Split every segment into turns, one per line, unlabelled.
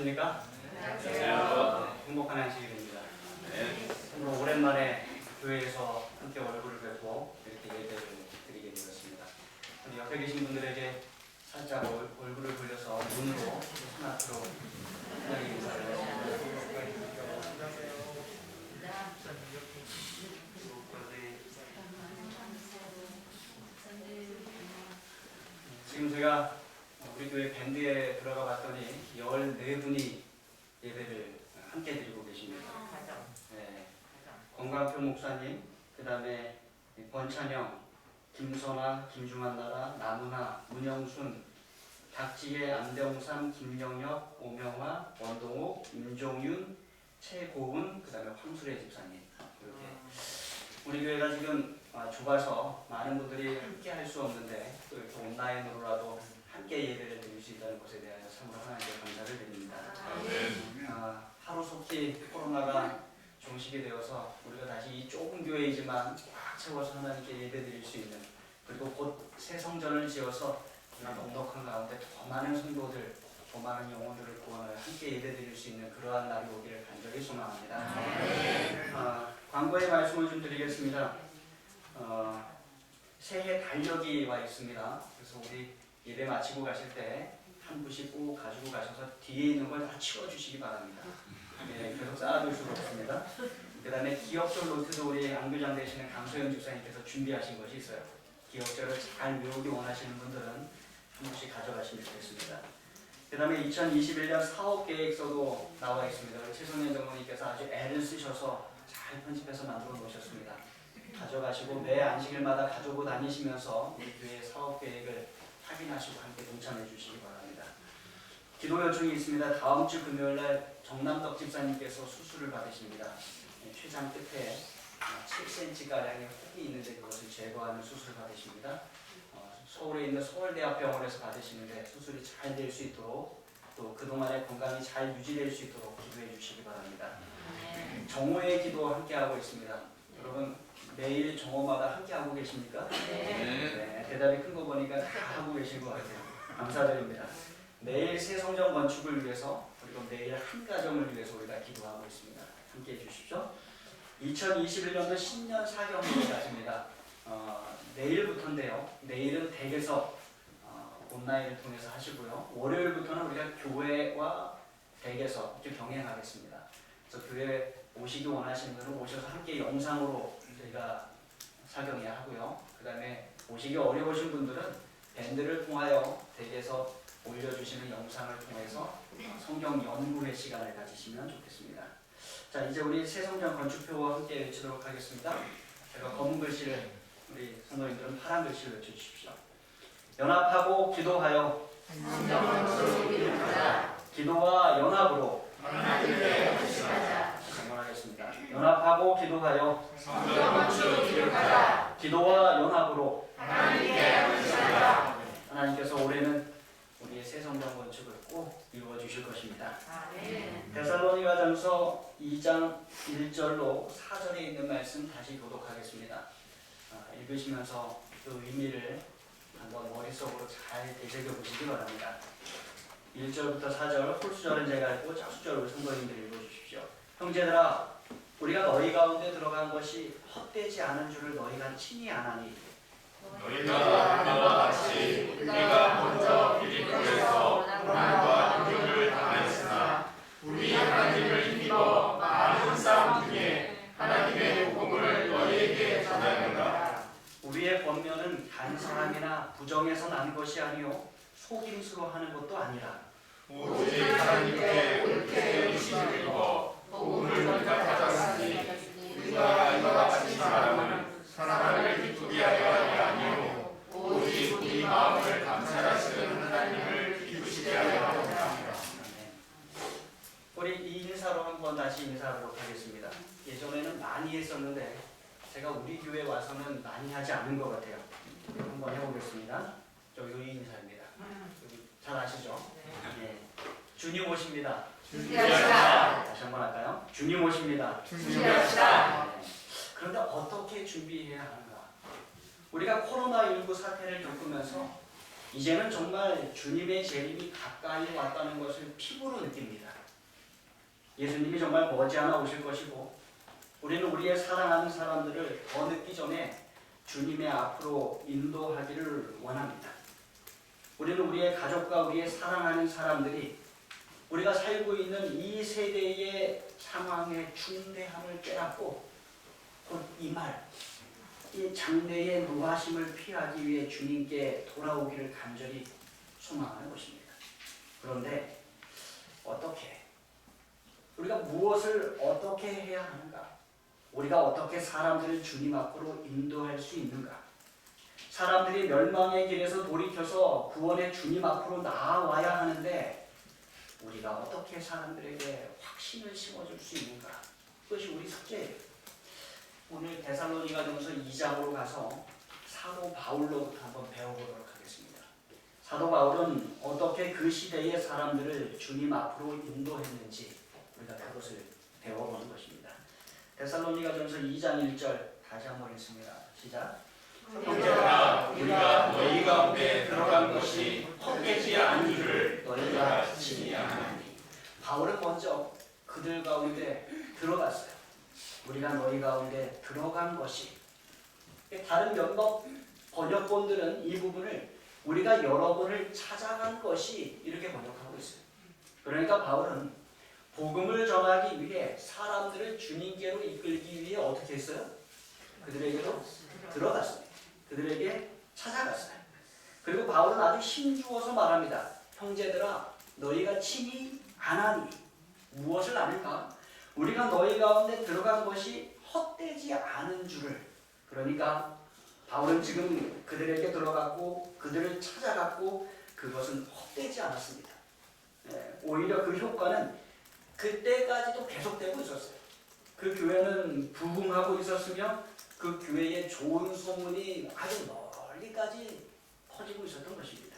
안녕하십니까?
안녕하세요.
행복한 안식일입니다.
네.
오늘 오랜만에 교회에서 함께 얼굴을 뵙고 이렇게 예배를 드리게 되었습니다. 우리 옆에 계신 분들에게 살짝 얼굴을 돌려서 눈으로 손 앞으로 편하게 인사를 하시면 지금 제가 우리 교회 밴드에 들어가 봤더니 14분이 예배를 함께 드리고 계십니다. 네. 권광표 목사님, 그 다음에 권찬영, 김선아, 김중환 나라, 나무나, 문영순, 박지혜, 안대홍삼, 김영혁, 오명화, 원동욱, 임종윤, 최고은, 그 다음에 황수래 집사님. 이렇게 우리 교회가 지금 좁아서 많은 분들이 함께 할 수 없는데 또 이렇게 온라인으로라도 함께 예배를 드릴 수 있다는 것에 대하여 참으로 하나님께 감사를 드립니다. 하루속히 코로나가 종식이 되어서 우리가 다시 이 좁은 교회이지만 꽉 채워서 하나님께 예배 드릴 수 있는, 그리고 곧 새 성전을 지어서 우리가 넉넉한 가운데 더 많은 성도들, 더 많은 영혼들을 구원하여 함께 예배 드릴 수 있는 그러한 날이 오기를 간절히 소망합니다. 광고의 말씀을 좀 드리겠습니다. 새해 달력이 와 있습니다. 그래서 우리 예배 마치고 가실 때 한 부씩 꼭 가지고 가셔서 뒤에 있는 걸 다 치워주시기 바랍니다. 네, 계속 쌓아둘 수가 없습니다. 그 다음에 기억절 노트도 우리 안교장 되시는 강소영 집사님께서 준비하신 것이 있어요. 기억절을 잘 외우기 원하시는 분들은 한 부씩 가져가시면 좋겠습니다. 그 다음에 2021년 사업계획서도 나와 있습니다. 우리 최성현 장로님께서 아주 애를 쓰셔서 잘 편집해서 만들어 놓으셨습니다. 가져가시고 매 안식일마다 가지고 다니시면서 우리 교회의 사업계획을 확인하시고 함께 동참해 주시기 바랍니다. 기도 요청이 있습니다. 다음 주 금요일날 정남덕 집사님께서 수술을 받으십니다. 췌장 끝에 7cm가량의 혹이 있는데 그것을 제거하는 수술을 받으십니다. 서울에 있는 서울대학병원에서 받으시는데 수술이 잘 될 수 있도록, 또 그동안의 건강이 잘 유지될 수 있도록 기도해 주시기 바랍니다. 정오의 기도 함께하고 있습니다. 여러분 매일 정오마다 함께하고 계십니까? 네. 대답이 큰 거 보니까 다 하고 계신 것 같아요. 감사드립니다. 매일 새 성전 건축을 위해서, 그리고 매일 한 가정을 위해서 우리가 기도하고 있습니다. 함께해 주십시오. 2021년도 신년 사경을 가집니다. 내일부터인데요. 내일은 댁에서 온라인을 통해서 하시고요. 월요일부터는 우리가 교회와 댁에서 이렇게 병행하겠습니다. 그래서 교회 오시기 원하시는 분은 오셔서 함께 영상으로 저희가 사경회 하고요. 그 다음에 오시기 어려우신 분들은 밴드를 통하여 댁에서 올려주시는 영상을 통해서 성경 연구의 시간을 가지시면 좋겠습니다. 자, 이제 우리 새 성전 건축표와 함께 외치도록 하겠습니다. 제가 검은 글씨를, 우리 성도님들은 파란 글씨를 외쳐주십시오. 연합하고 기도하여 기도와 연합으로 하겠습니다. 연합하고 기도하여 기도와 연합으로 하나님께서 올해는 우리의 새 성전 건축을 꼭 이루어 주실 것입니다. 데살로니가전서 2장 1절로 4절에 있는 말씀 다시 교독하겠습니다. 읽으시면서 그 의미를 한번 머릿속으로 잘 되새겨 보시기 바랍니다. 1절부터 4절, 홀수절은 제가 읽고 짝수절을 성도님들이 읽어주십시오. 형제들아, 우리가 너희 가운데 들어간 것이 헛되지 않은 줄을 너희가 친히 아나니
너희가 그와 같이 우리가 먼저 빌립보에서 고난과 능력을 당하였으나 우리 하나님을 힘입어 많은 싸움 중에 하나님의 복음을 너희에게 전하노라.
우리의 권면은 단 사람이나 부정해서 난 것이 아니요 속임수로 하는 것도 아니라
오직 하나님께 옳게 세우심을 입어 복음을 우리가 받았으니 우리가 이와 같이 말함은 사람을 기쁘게 하려 함이 아니요 오직 우리 마음을 감찰하시는 하나님을 기쁘시게 하려 함이라.
우리 이 인사로 한번 다시 인사하도록 하겠습니다. 예전에는 많이 했었는데 제가 우리 교회 와서는 많이 하지 않은 것 같아요. 한번 해보겠습니다. 저기 이 인사입니다. 잘 아시죠? 네. 주님 오십니다. 다시 한번 할까요? 주님 오십니다. 네. 그런데 어떻게 준비해야 하는가? 우리가 코로나19 사태를 겪으면서 이제는 정말 주님의 재림이 가까이 왔다는 것을 피부로 느낍니다. 예수님이 정말 머지않아 오실 것이고 우리는 우리의 사랑하는 사람들을 더 늦기 전에 주님의 앞으로 인도하기를 원합니다. 우리는 우리의 가족과 우리의 사랑하는 사람들이 우리가 살고 있는 이 세대의 상황의 중대함을 깨닫고 곧 이 말, 이 장래의 노하심을 피하기 위해 주님께 돌아오기를 간절히 소망하는 것입니다. 그런데 어떻게? 우리가 무엇을 어떻게 해야 하는가? 우리가 어떻게 사람들을 주님 앞으로 인도할 수 있는가? 사람들이 멸망의 길에서 돌이켜서 구원의 주님 앞으로 나아와야 하는데 우리가 어떻게 사람들에게 확신을 심어줄 수 있는가? 그것이 우리 숙제예요. 오늘 데살로니가전서 2장으로 가서 사도 바울로부터 한번 배워보도록 하겠습니다. 사도 바울은 어떻게 그 시대의 사람들을 주님 앞으로 인도했는지 우리가 그것을 배워보는 것입니다. 데살로니가전서 2장 1절 다시 한번 읽습니다. 시작.
형제들아 우리가 너희 가운데 들어간 것이 헛되지 않은 줄을 너희가 친히 아나니.
바울은 먼저 그들 가운데 들어갔어요. 우리가 너희 가운데 들어간 것이. 다른 몇몇 번역본들은 이 부분을 우리가 여러분을 찾아간 것이 이렇게 번역하고 있어요. 그러니까 바울은 복음을 전하기 위해 사람들을 주님께로 이끌기 위해 어떻게 했어요? 그들에게로 들어갔습니다. 그들에게 찾아갔어요. 그리고 바울은 아주 힘주어서 말합니다. 형제들아 너희가 친히 아나니. 무엇을 아는가? 우리가 너희 가운데 들어간 것이 헛되지 않은 줄을. 그러니까 바울은 지금 그들에게 들어갔고 그들을 찾아갔고 그것은 헛되지 않았습니다. 오히려 그 효과는 그때까지도 계속되고 있었어요. 그 교회는 부흥하고 있었으며 그 교회의 좋은 소문이 아주 멀리까지 퍼지고 있었던 것입니다.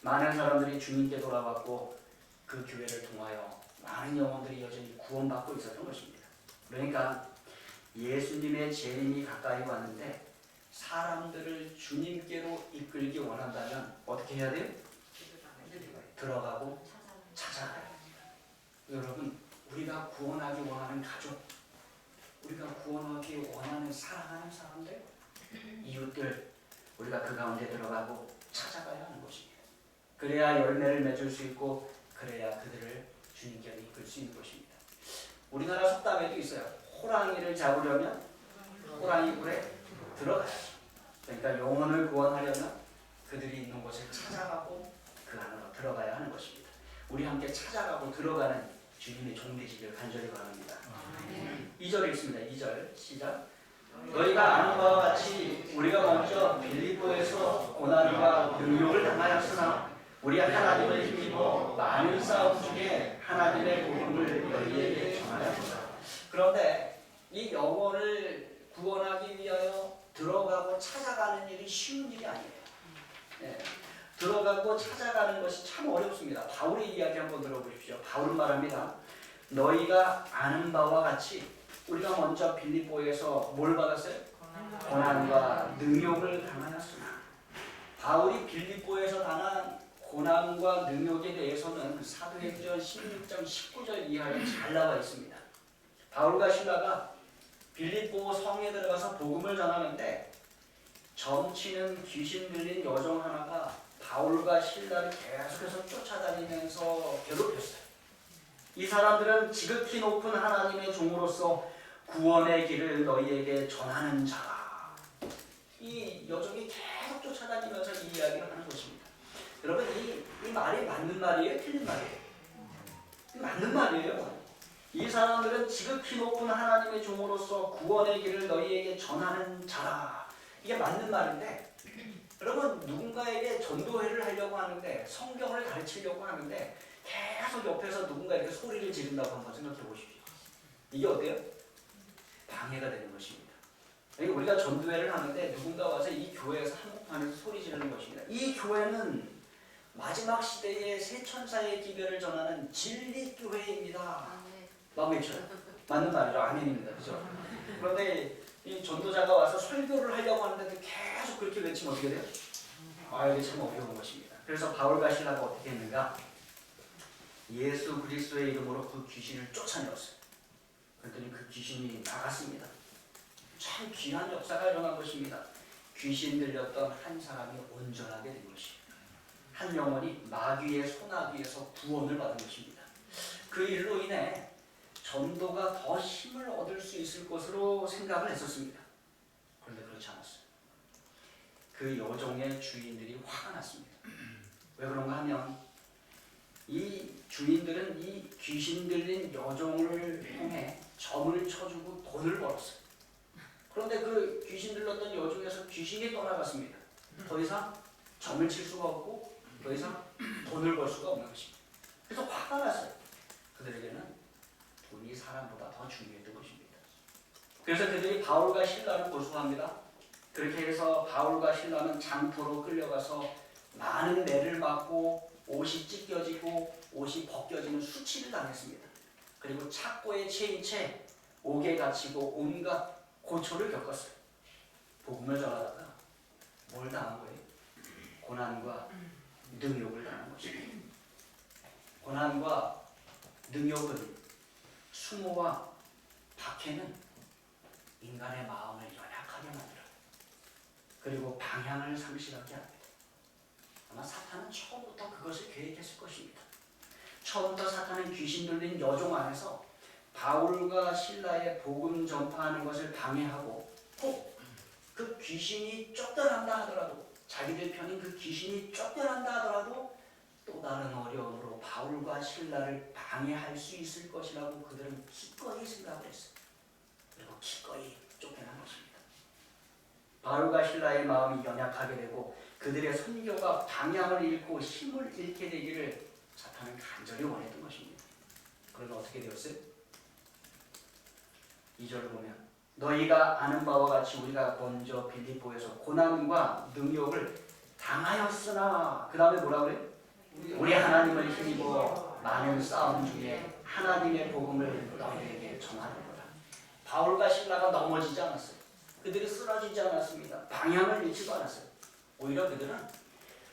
많은 사람들이 주님께 돌아왔고 그 교회를 통하여 많은 영혼들이 여전히 구원받고 있었던 것입니다. 그러니까 예수님의 재림이 가까이 왔는데 사람들을 주님께로 이끌기 원한다면 어떻게 해야 돼요? 들어가고 찾아가야 됩니다. 여러분, 우리가 구원하기 원하는 가족, 우리가 구원하기 원하는 사랑하는 사람들, 이웃들, 우리가 그 가운데 들어가고 찾아가야 하는 것입니다. 그래야 열매를 맺을 수 있고 그래야 그들을 주님께로 이끌 수 있는 것입니다. 우리나라 속담에도 있어요. 호랑이를 잡으려면 호랑이 굴에 들어가야죠. 그러니까 영혼을 구원하려면 그들이 있는 곳에 찾아가고 그 안으로 들어가야 하는 것입니다. 우리 함께 찾아가고 들어가는 주님의 종 되시길 간절히 바랍니다. 2절 읽습니다. 2절 시작. 너희가 아는 바와 같이 우리가 먼저 빌립보에서 고난과 능욕을 당하였으나 우리 하나님을 힘입어 많은 싸움 중에 하나님의 복음을 너희에게 전하였다. 그런데 이 영혼을 구원하기 위하여 들어가고 찾아가는 일이 쉬운 일이 아니에요. 들어가고 찾아가는 것이 참 어렵습니다. 바울의 이야기 한번 들어보십시오. 바울은 말합니다. 너희가 아는 바와 같이 우리가 먼저 빌립보에서 뭘 받았어요? 고난과 능욕을 당하였으나. 바울이 빌립보에서 당한 고난과 능욕에 대해서는 사도행전 16장 19절 이하에 잘 나와 있습니다. 바울과 실라가 빌립보 성에 들어가서 복음을 전하는데 점치는 귀신 들린 여종 하나가 바울과 실라를 계속해서 쫓아다니면서 괴롭혔어요. 이 사람들은 지극히 높은 하나님의 종으로서 구원의 길을 너희에게 전하는 자라. 이 여종이 계속 쫓아다니면서 이 이야기를 하는 것입니다. 여러분 이 말이 맞는 말이에요? 틀린 말이에요? 맞는 말이에요. 이 사람들은 지극히 높은 하나님의 종으로서 구원의 길을 너희에게 전하는 자라. 이게 맞는 말인데 여러분 누군가에게 전도회를 하려고 하는데 성경을 가르치려고 하는데 계속 옆에서 누군가 이렇게 소리를 지른다고 한번 생각해 보십시오. 이게 어때요? 방해가 되는 것입니다. 그러니까 우리가 전도회를 하는데 누군가 와서 이 교회에서 한복판에서 소리 지르는 것입니다. 이 교회는 마지막 시대의 새 천사의 기별을 전하는 진리교회입니다. 막 외쳐요. 맞는 말이죠. 아멘입니다. 그죠? 그런데 이 전도자가 와서 설교를 하려고 하는데도 계속 그렇게 외치면 어떻게 돼요? 이게 참 어려운 것입니다. 그래서 바울과 신라가 어떻게 했는가? 예수 그리스도의 이름으로 그 귀신을 쫓아내었어요. 그랬더니 그 귀신이 나갔습니다. 참 귀한 역사가 일어난 것입니다. 귀신 들렸던 한 사람이 온전하게 된 것입니다. 한 영혼이 마귀의 소나기에서 구원을 받은 것입니다. 그 일로 인해 전도가 더 힘을 얻을 수 있을 것으로 생각을 했었습니다. 그런데 그렇지 않았어요. 그 여종의 주인들이 화가 났습니다. 왜 그런가 하면 이 주인들은 이 귀신 들린 여종을 통해 점을 쳐주고 돈을 벌었어요. 그런데 그 귀신 들렸던 여종에서 귀신이 떠나갔습니다. 더 이상 점을 칠 수가 없고 더 이상 돈을 벌 수가 없는 것입니다. 그래서 화가 났어요. 그들에게는 돈이 사람보다 더 중요했던 것입니다. 그래서 그들이 바울과 신라를 고소합니다. 그렇게 해서 바울과 신라는 장터로 끌려가서 많은 매를 맞고 옷이 찢겨지고 옷이 벗겨지는 수치를 당했습니다. 그리고 착고에 채인 채 옥에 갇히고 온갖 고초를 겪었어요. 복음을 전하다가 뭘 당한 거예요? 고난과 능욕을 당한 것입니다. 고난과 능욕은 수모와 박해는 인간의 마음을 연약하게 만들어요. 그리고 방향을 상실하게 합니다. 아마 사탄은 처음부터 그것을 계획했을 것입니다. 처음부터 사탄은 귀신 들린 여종 안에서 바울과 신라의 복음 전파하는 것을 방해하고 꼭 그 귀신이 쫓겨난다 하더라도 자기들 편인 그 귀신이 쫓겨난다 하더라도 또 다른 어려움으로 바울과 신라를 방해할 수 있을 것이라고 그들은 기꺼이 생각을 했어요. 그리고 기꺼이 쫓겨난 것입니다. 바울과 신라의 마음이 연약하게 되고 그들의 선교가 방향을 잃고 힘을 잃게 되기를 사탄은 간절히 원했던 것입니다. 그러나 어떻게 되었어요? 2절을 보면 너희가 아는 바와 같이 우리가 먼저 빌립보에서 고난과 능욕을 당하였으나 그 다음에 뭐라고 그래요? 우리 하나님을 힘입어 많은 싸움 중에 하나님의 복음을 너희에게 전하는 거다. 바울과 신라가 넘어지지 않았어요. 그들이 쓰러지지 않았습니다. 방향을 잃지도 않았어요. 오히려 그들은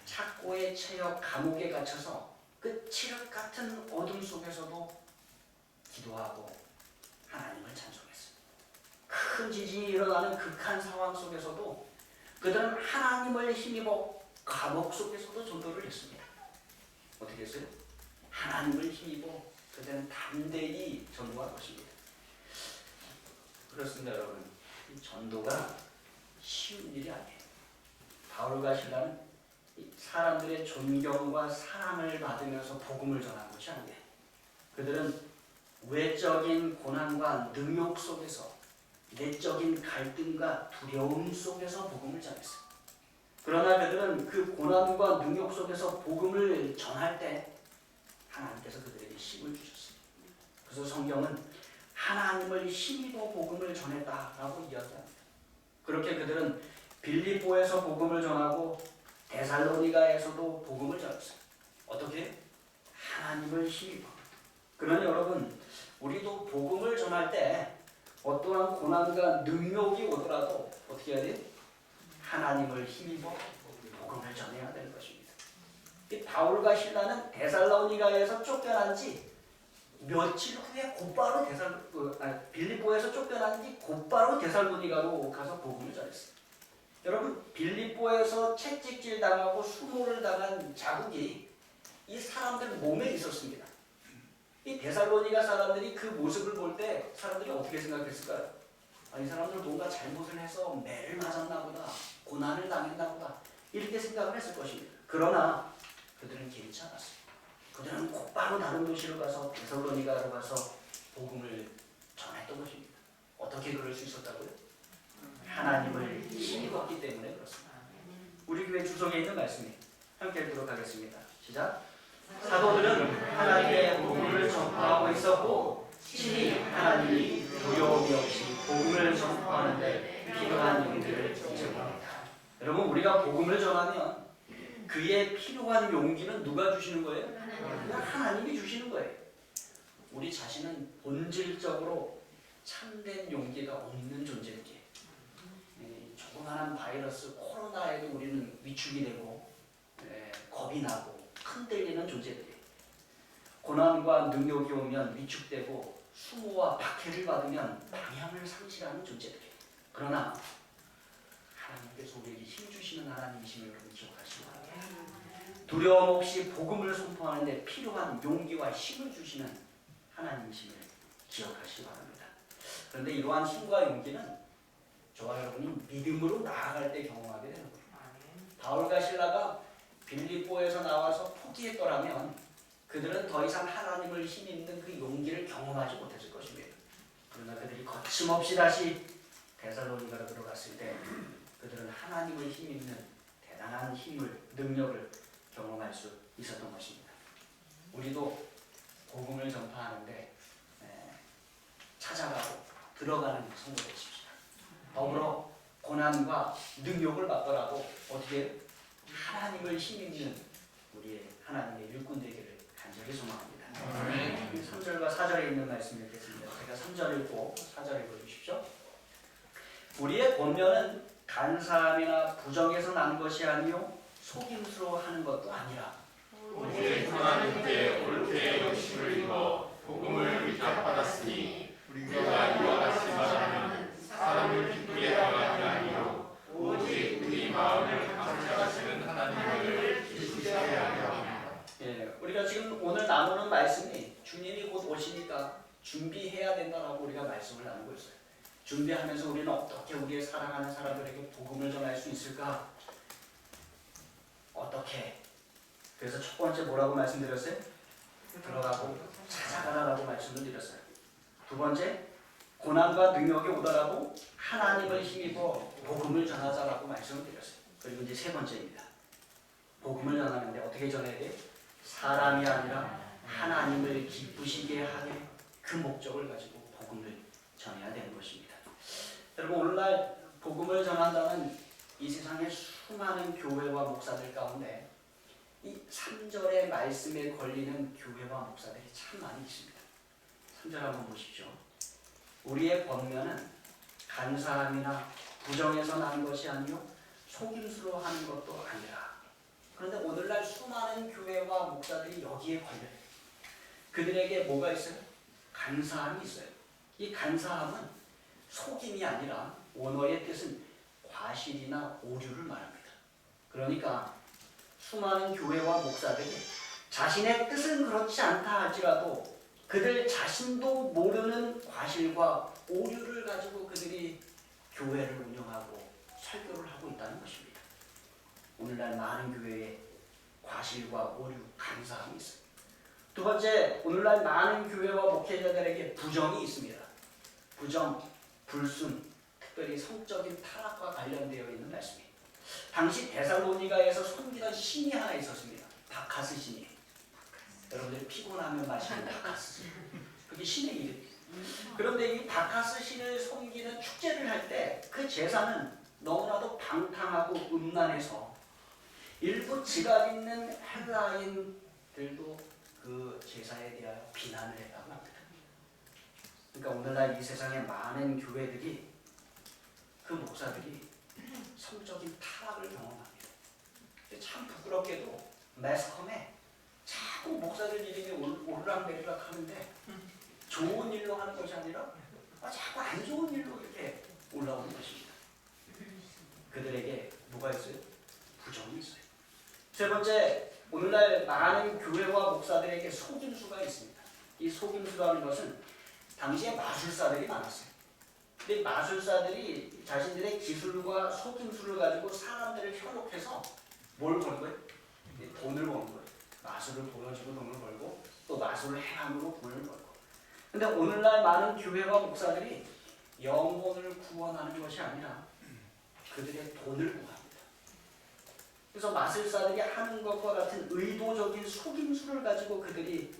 착고에 채여 감옥에 갇혀서 그 칠흑 같은 어둠 속에서도 기도하고 하나님을 찬송했어요. 큰 지진이 일어나는 극한 상황 속에서도 그들은 하나님을 힘입어 감옥 속에서도 전도를 했습니다. 어떻게 했어요? 하나님을 힘입어 그들은 담대히 전도한 것입니다. 그렇습니다, 여러분. 이 전도가 쉬운 일이 아니에요. 바울과 신라는 사람들의 존경과 사랑을 받으면서 복음을 전한 것이 아니에요. 그들은 외적인 고난과 능욕 속에서 내적인 갈등과 두려움 속에서 복음을 전했어요. 그러나 그들은 그 고난과 능욕 속에서 복음을 전할 때 하나님께서 그들에게 힘을 주셨어요. 그래서 성경은 하나님을 힘입어 복음을 전했다라고 이야기합니다. 그렇게 그들은 빌립보에서 복음을 전하고 데살로니가에서도 복음을 전했어요. 어떻게? 하나님을 힘입어. 그러니 여러분, 우리도 복음을 전할 때 어떠한 고난과 능욕이 오더라도 어떻게 해야 돼요? 하나님을 힘입어 복음을 전해야 되는 것입니다. 이 바울과 신라는 데살로니가에서 쫓겨난 지 며칠 후에 곧바로 빌립보에서 쫓겨난 지 곧바로 데살로니가로 가서 복음을 전했어요. 여러분, 빌립보에서 채찍질 당하고 수모를 당한 자국이 이 사람들 몸에 있었습니다. 이 데살로니가 사람들이 그 모습을 볼 때 사람들이 어떻게 생각했을까요? 이 사람들 뭔가 잘못을 해서 매를 맞았나 보다, 고난을 당했나 보다, 이렇게 생각을 했을 것입니다. 그러나 그들은 개의치 않았어요. 그들은 곧바로 다른 도시로 가서 데살로니가로 가서 복음을 전했던 것입니다. 어떻게 그럴 수 있었다고요? 하나님을 힘입었기 때문에 그렇습니다. 우리 교회 주석에 있는 말씀이 함께 읽도록 하겠습니다. 시작. 사도들은 하나님의 복음을 전파하고 있었고 친히 하나님이 두려움이 없이 복음을 전파하는데 필요한 용기를 제공합니다. 여러분, 우리가 복음을 전하면 그의 필요한 용기는 누가 주시는 거예요? 하나님이 주시는 거예요. 우리 자신은 본질적으로 참된 용기가 없는 존재이기에 조그마한 바이러스 코로나에도 우리는 위축이 되고 겁이 나고 흔들리는 존재들이에요. 고난과 능력이 오면 위축되고 수모와 박해를 받으면 방향을 상실하는 존재들이에요. 그러나 하나님께서 우리에게 힘주시는 하나님이심을 여러분 기억하시기 바랍니다. 두려움 없이 복음을 선포하는데 필요한 용기와 힘을 주시는 하나님이심을 기억하시기 바랍니다. 그런데 이러한 힘과 용기는 저와 여러분이 믿음으로 나아갈 때 경험하게 되는 거예요. 바울과 실라가 빌립보에서 나와서 포기했더라면 그들은 더 이상 하나님을 힘입는 그 용기를 경험하지 못했을 것입니다. 그러나 그들이 거침없이 다시 데살로니가로 들어갔을 때 그들은 하나님을 힘입는 대단한 힘을, 능력을 경험할 수 있었던 것입니다. 우리도 복음을 전파하는데 찾아가고 들어가는 성도 되십시다. 더불어 고난과 능력을 받더라도 어떻게 하나님을 힘입는 우리의 하나님의 일꾼 되기를 간절히 소망합니다. 3절과 4절에 있는 말씀 읽겠습니다. 제가 3절 읽고 4절 읽어주십시오. 우리의 본면은 간사함이나 부정에서 난 것이 아니요 속임수로 하는 것도 아니라
오직 하나님께 옳게 열심을 입어 복음을 위탁받았으니 우리가 이와 같이 말하면 사람을 기쁘게 하려니 아니요 오직 우리 마음을 감찰하시는 하나님을 기쁘게 하려 합니다.
우리가 지금 오늘 나누는 말씀이 주님이 곧 오시니까 준비해야 된다라고 우리가 말씀을 나누고 있어요. 준비하면서 우리는 어떻게 우리의 사랑하는 사람들에게 복음을 전할 수 있을까? 어떻게? 그래서 첫 번째 뭐라고 말씀드렸어요? 들어가고 찾아가라라고 말씀을 드렸어요. 두 번째, 고난과 능력이 오더라도 하나님을 힘입어 복음을 전하자라고 말씀을 드렸어요. 그리고 이제 세 번째입니다. 복음을 전하는데 어떻게 전해야 돼요? 사람이 아니라 하나님을 기쁘시게 하는 그 목적을 가지고 복음을 전해야 되는 것입니다. 여러분, 오늘날 복음을 전한다는 이 세상의 수많은 교회와 목사들 가운데 이 3절의 말씀에 걸리는 교회와 목사들이 참 많이 있습니다. 3절 한번 보십시오. 우리의 권면은 간사함이나 부정에서 난 것이 아니요 속임수로 하는 것도 아니라. 그런데 오늘날 수많은 교회와 목사들이 여기에 걸려요. 그들에게 뭐가 있어요? 간사함이 있어요. 이 간사함은 속임이 아니라 원어의 뜻은 과실이나 오류를 말합니다. 그러니까 수많은 교회와 목사들이 자신의 뜻은 그렇지 않다 할지라도 그들 자신도 모르는 과실과 오류를 가지고 그들이 교회를 운영하고 설교를 하고 있다는 것입니다. 오늘날 많은 교회에 과실과 오류, 간사함이 있습니다. 두 번째, 오늘날 많은 교회와 목회자들에게 부정이 있습니다. 부정, 불순, 특별히 성적인 타락과 관련되어 있는 말씀입니다. 당시 데살로니가에서 섬기던 신이 하나 있었습니다. 바카스 신이. 여러분들이 피곤하면 마시는 바카스 신. 그게 신의 이름이에요. 그런데 이 바카스 신을 섬기는 축제를 할 때 그 제사는 너무나도 방탕하고 음란해서 일부 지갑 있는 헬라인들도 그 제사에 대하여 비난을 했다고 합니다. 그러니까 오늘날 이 세상에 많은 교회들이 그 목사들이 성적인 타락을 경험합니다. 참 부끄럽게도 매스컴에 자꾸 목사들 이름이 오르락내리락 하는데 좋은 일로 하는 것이 아니라 자꾸 안 좋은 일로 이렇게 올라오는 것입니다. 그들에게 뭐가 있어요? 부정이 있어요. 세 번째, 오늘날 많은 교회와 목사들에게 속임수가 있습니다. 이 속임수라는 것은 당시에 마술사들이 많았어요. 근데 마술사들이 자신들의 기술과 속임수를 가지고 사람들을 현혹해서 뭘 버는 거예요? 돈을 버는 거예요. 마술을 보여주고 돈을 벌고 또 마술을 행함으로 돈을 벌고. 근데 오늘날 많은 교회와 목사들이 영혼을 구원하는 것이 아니라 그들의 돈을 구합니다. 그래서 마술사들이 하는 것과 같은 의도적인 속임수를 가지고 그들이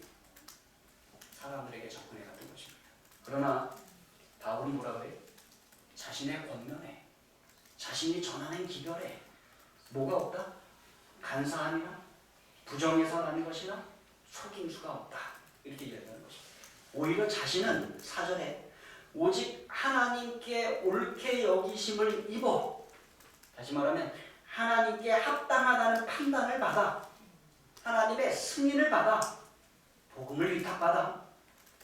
사람들에게 접근해 갔던 것입니다. 그러나 바울은 뭐라고 해요? 자신의 권면에, 자신이 전하는 기별에 뭐가 없다? 간사함이나 부정에서 나는 것이나 속임수가 없다. 이렇게 이야기하는 것입니다. 오히려 자신은 4절에 오직 하나님께 옳게 여기심을 입어 다시 말하면 하나님께 합당하다는 판단을 받아 하나님의 승인을 받아 복음을 위탁받아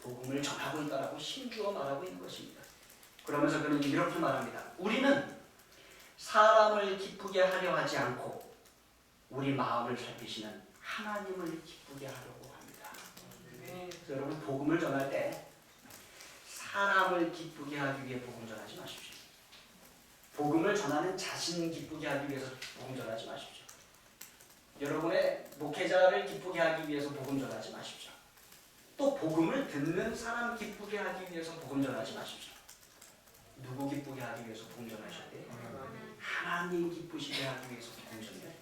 복음을 전하고 있다라고 힘주어 말하고 있는 것입니다. 그러면서 그는 이렇게 말합니다. 우리는 사람을 기쁘게 하려 하지 않고 우리 마음을 살피시는 하나님을 기쁘게 하려고 합니다. 그래서 여러분 복음을 전할 때 사람을 기쁘게 하기 위해 복음 전하지 마십시오. 복음을 전하는 자신 기쁘게 하기 위해서 복음 전하지 마십시오. 여러분의 목회자를 기쁘게 하기 위해서 복음 전하지 마십시오. 또 복음을 듣는 사람 기쁘게 하기 위해서 복음 전하지 마십시오. 누구 기쁘게 하기 위해서 복음 전하셔야 돼요? 하나님 기쁘시게 하기 위해서 복음 전해야 돼요.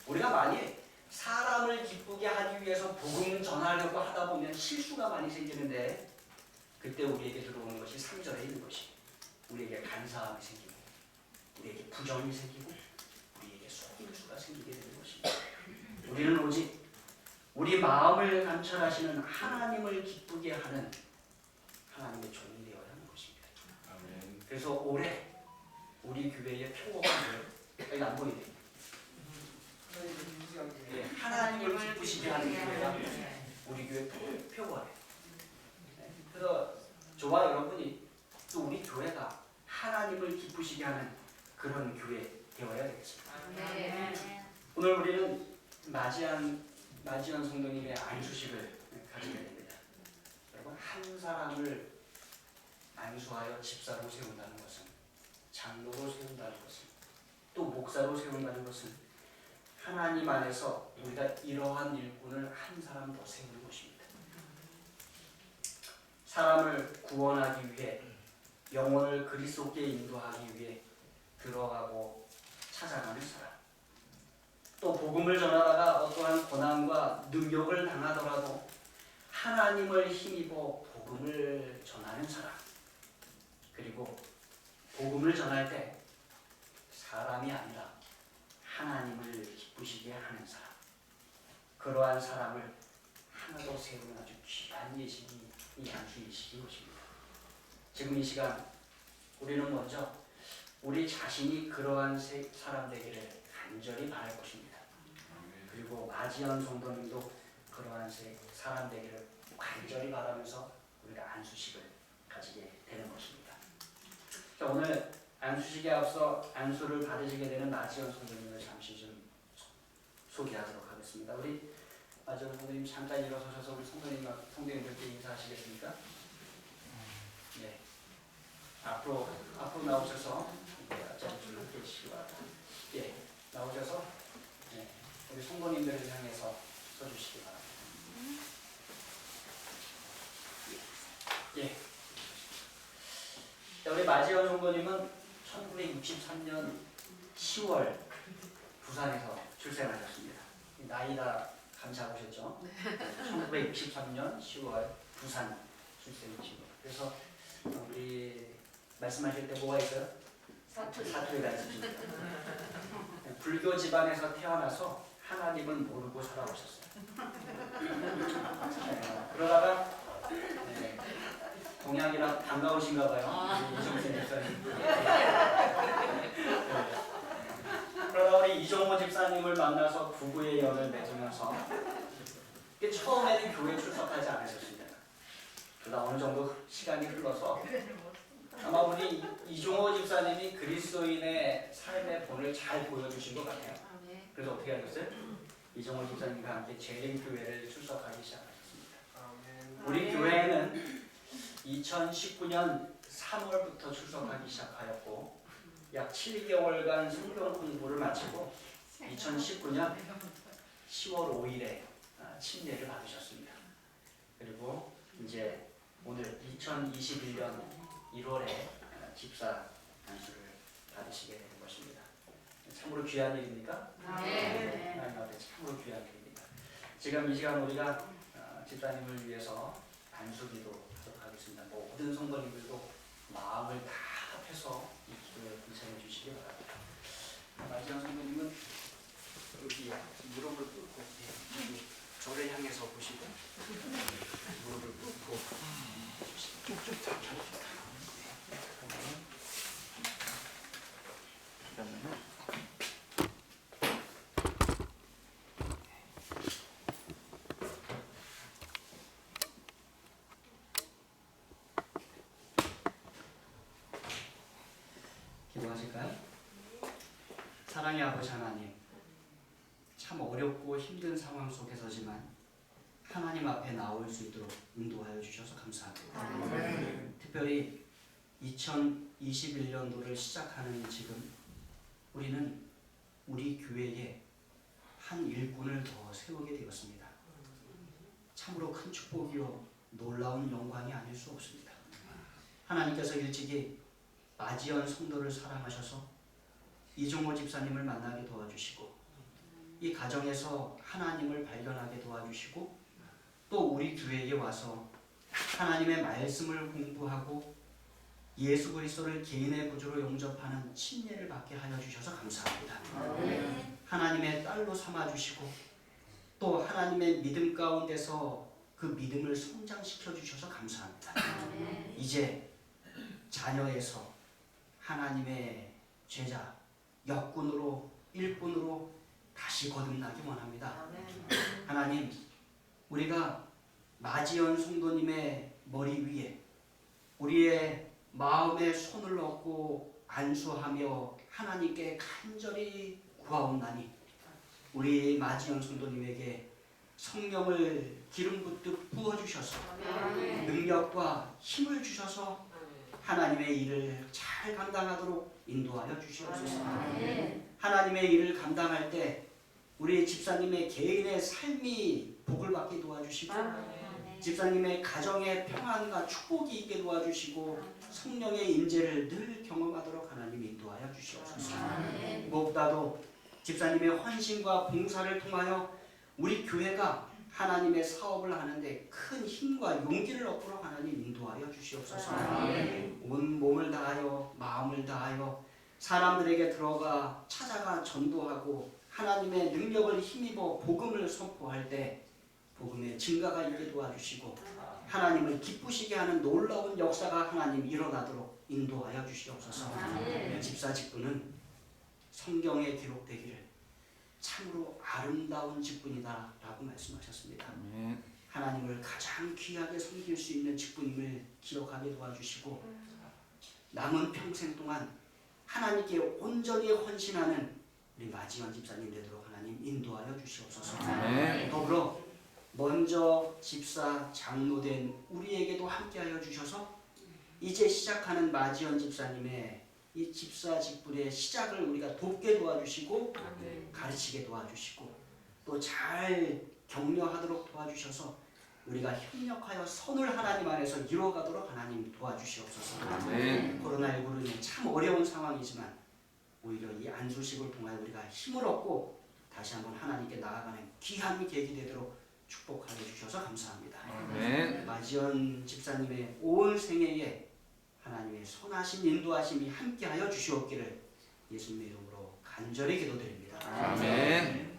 우리가 많이 사람을 기쁘게 하기 위해서 복음 전하려고 하다 보면 실수가 많이 생기는데 그때 우리에게 들어오는 것이 3절에 있는 것이 우리에게 간사함이 생기고 우리에게 부정이 생기고 우리에게 속임수가 생기게 되는 것입니다. 우리는 오직 우리 마음을 감찰하시는 하나님을 기쁘게 하는 하나님의 종이 되어야 하는 것입니다. 그래서 올해 우리 교회의 표어가 뭐예요? 여기 안 보이네요. 네, 하나님을 기쁘시게 하는 교회가 우리 교회 표어예요. 네, 그래서 저와 여러분이 또 우리 교회가 하나님을 기쁘시게 하는 그런 교회 되어야 되겠습니다. 오늘 우리는 맞이한 성도님의 안수식을 가지게 됩니다. 여러분 한 사람을 안수하여 집사로 세운다는 것은 장로로 세운다는 것은 또 목사로 세운다는 것은 하나님 안에서 우리가 이러한 일꾼을 한 사람 더 세우는 것입니다. 사람을 구원하기 위해 영혼을 그리스도께 인도하기 위해 들어가고 찾아가는 사람 또 복음을 전하다가 어떠한 고난과 능력을 당하더라도 하나님을 힘입어 복음을 전하는 사람 그리고 복음을 전할 때 사람이 아니라 하나님을 기쁘시게 하는 사람 그러한 사람을 하나 더 세우는 아주 귀한 예식이 이 안수 예식인 것입니다. 지금 이 시간 우리는 먼저 우리 자신이 그러한 사람 되기를 간절히 바랄 것입니다. 그리고 맞이한 성도님도 그러한 사람 되기를 간절히 바라면서 우리가 안수식을 가지게 되는 것입니다. 자, 오늘 안수식에 앞서 안수를 받으시게 되는 맞이한 성도님을 잠시 좀 소개하도록 하겠습니다. 우리 맞이한 성도님 잠깐 일어서셔서 우리 성도님들께 인사하시겠습니까? 네. 앞으로 나오셔서 앞자리로 함께 해주시기 바랍니다. 예, 나오셔서 네, 우리 성도님들을 향해서 써주시기 바랍니다. 예. 자, 우리 마지원 성도님은 1963년 10월 부산에서 출생하셨습니다. 나이다 감지 잡으셨죠? 1963년 10월 부산 출생이시고 그래서 우리 말씀하실 때 뭐가 있어요? 사투리가 있으십니다. 불교 집안에서 태어나서 하나님은 모르고 살아오셨어요. 그러다가 동양이라 반가우신가 봐요. 이정세 집사님. 그러다 우리 이종호 집사님을 만나서 부부의 연을 맺으면서 처음에는 교회 출석하지 않으셨습니다. 그러다 어느 정도 시간이 흘러서 아마 우리 이종호 집사님이 그리스도인의 삶의 본을 잘 보여주신 것 같아요. 그래서 어떻게 하셨어요? 이종호 집사님과 함께 재림교회를 출석하기 시작하셨습니다. 우리 교회에는 2019년 3월부터 출석하기 시작하였고 약 7개월간 성경 공부를 마치고 2019년 10월 5일에 침례를 받으셨습니다. 그리고 이제 오늘 2021년 1월에 집사 안수를 받으시게 되는 것입니다. 참으로 귀한 일입니까? 네. 하나님 앞에 참으로 귀한 일입니다. 지금 이 시간 우리가 집사님을 위해서 안수기도 하도록 하겠습니다. 모든 성도님들도 마음을 다 합해서 이 기도에 동참해 주시기 바랍니다. 마지막 성도님은 여기 무릎을 꿇고 저를 향해서 보시고 무릎을 꿇고 쭉쭉 잡혀줍니다. 그러면 기도하실까요? 사랑의 아버지 하나님, 참 어렵고 힘든 상황 속에서지만 하나님 앞에 나올 수 있도록 인도하여 주셔서 감사합니다. 특별히 2021년도를 시작하는 지금 우리는 우리 교회에 한 일꾼을 더 세우게 되었습니다. 참으로 큰 축복이요 놀라운 영광이 아닐 수 없습니다. 하나님께서 일찍이 마지연 성도를 사랑하셔서 이종호 집사님을 만나게 도와주시고 이 가정에서 하나님을 발견하게 도와주시고 또 우리 교회에 와서 하나님의 말씀을 공부하고 예수 그리스도를 개인의 구주로 영접하는 침례를 받게 하여 주셔서 감사합니다. 하나님의 딸로 삼아주시고 또 하나님의 믿음 가운데서 그 믿음을 성장시켜 주셔서 감사합니다. 이제 자녀에서 하나님의 제자, 역군으로 일꾼으로 다시 거듭나기 원합니다. 하나님, 우리가 마지연 성도님의 머리 위에 우리의 마음에 손을 얹고 안수하며 하나님께 간절히 구하옵나니 우리 마지연 성도님에게 성령을 기름 붓듯 부어주셔서 능력과 힘을 주셔서 하나님의 일을 잘 감당하도록 인도하여 주시옵소서. 하나님의 일을 감당할 때 우리 집사님의 개인의 삶이 복을 받게 도와주시고 집사님의 가정의 평안과 축복이 있게 도와주시고 성령의 임재를 늘 경험하도록 하나님 인도하여 주시옵소서. 무엇보다도 집사님의 헌신과 봉사를 통하여 우리 교회가 하나님의 사업을 하는데 큰 힘과 용기를 얻도록 하나님 인도하여 주시옵소서. 온 몸을 다하여 마음을 다하여 사람들에게 들어가 찾아가 전도하고 하나님의 능력을 힘입어 복음을 선포할 때 복음의 증가가 있게 도와주시고 하나님을 기쁘시게 하는 놀라운 역사가 하나님 일어나도록 인도하여 주시옵소서. 집사 직분은 성경에 기록되기를 참으로 아름다운 직분이다 라고 말씀하셨습니다. 하나님을 가장 귀하게 섬길 수 있는 직분임을 기억하게 도와주시고 남은 평생 동안 하나님께 온전히 헌신하는 우리 마지막 집사님 되도록 하나님 인도하여 주시옵소서. 더불어 먼저 집사 장로된 우리에게도 함께하여 주셔서 이제 시작하는 마지연 집사님의 이 집사 직분의 시작을 우리가 돕게 도와주시고 가르치게 도와주시고 또 잘 격려하도록 도와주셔서 우리가 협력하여 선을 하나님 안에서 이루어가도록 하나님 도와주시옵소서. 코로나19는 참 어려운 상황이지만 오히려 이 안수식을 통하여 우리가 힘을 얻고 다시 한번 하나님께 나아가는 귀한 계기 되도록 축복하여 주셔서 감사합니다. 마지연 집사님의 온 생애에 하나님의 선하신 인도하심이 함께하여 주시옵기를 예수님의 이름으로 간절히 기도드립니다.
아멘.